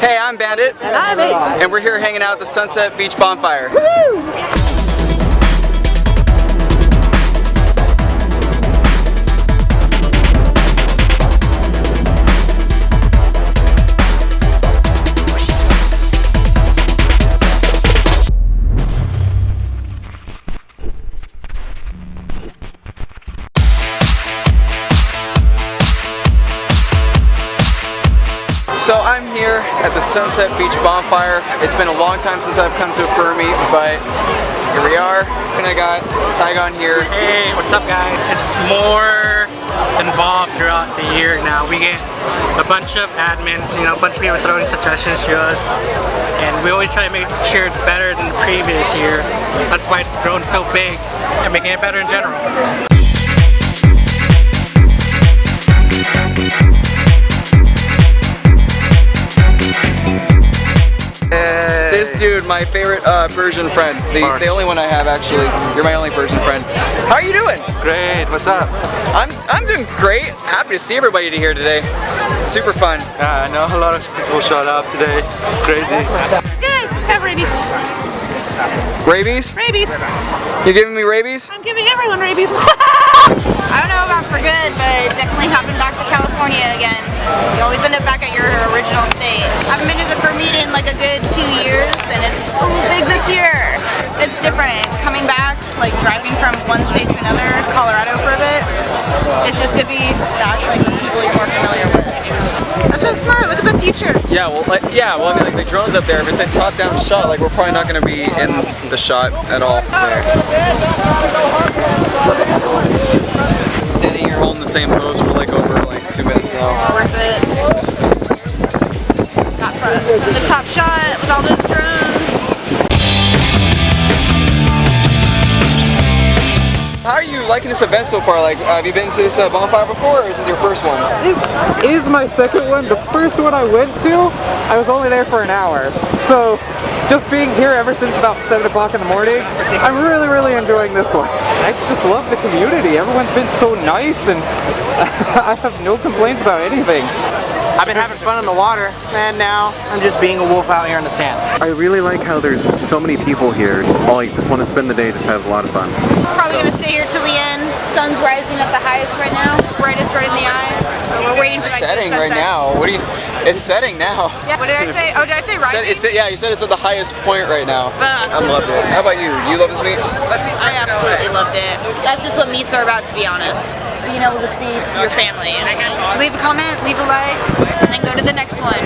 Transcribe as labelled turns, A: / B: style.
A: Hey, I'm Bandit.
B: And I'm Ace.
A: And we're here hanging out at the Sunset Beach Bonfire.
B: Woo!
A: So I'm here at the Sunset Beach Bonfire. It's been a long time since I've come to a fur meet, but here we are. And I got Tygon here.
C: Hey, what's up guys? It's more involved throughout the year now. We get a bunch of admins, a bunch of people throwing suggestions to us, and we always try to make sure it's better than the previous year. That's why it's grown so big and making it better in general.
A: This dude, my favorite Persian friend. The only one I have, actually. You're my only Persian friend. How are you doing?
D: Great, what's up?
A: I'm doing great. Happy to see everybody here today. Super fun.
D: Yeah, I know a lot of people showed up today. It's crazy.
B: Good. Have rabies.
A: Rabies?
B: Rabies.
A: You're giving me rabies?
B: I'm giving everyone rabies.
E: I don't know about for good, but definitely hopping back to California again. You always end up back at your original state. I haven't been to the fur meet in like a good 2 years, and it's so big this year. It's different. Coming back, like driving from one state to another, Colorado for a bit, it's just gonna be back like with people you're more familiar with. That's so smart. Look at the future.
A: Yeah, well, I mean, like the drones up there, if it's a top-down shot, like we're probably not going to be in the shot at all. Standing here holding the same pose for like over 2 minutes now.
E: Worth it. Not fun. The top shot with all those drones.
A: How are you liking this event so far? Like, have you been to this bonfire before, or is this your first one?
F: This is my second one. The first one I went to, I was only there for an hour. So, just being here ever since about 7 o'clock in the morning, I'm really enjoying this one. I just love the community. Everyone's been so nice, and I have no complaints about anything.
C: I've been having fun in the water, and now I'm just being a wolf out here in the sand.
D: I really like how there's so many people here. All just want to spend the day, just have a lot of fun.
E: Probably gonna stay here till the end. Sun's rising at the highest right now. Brightest right in the eye. So we're waiting for
A: It's
E: that
A: setting
E: sunset.
A: right now. What do you? It's setting now.
E: Yeah. What did I say? Oh, did I say rising?
A: Yeah, you said it's at the highest point right now.
E: Fuck.
A: I'm loving it. How about you? You love this meet?
E: I absolutely loved it. That's just what meets are about, to be honest. Being able to see your family. Leave a comment, leave a like, and then go to the next one.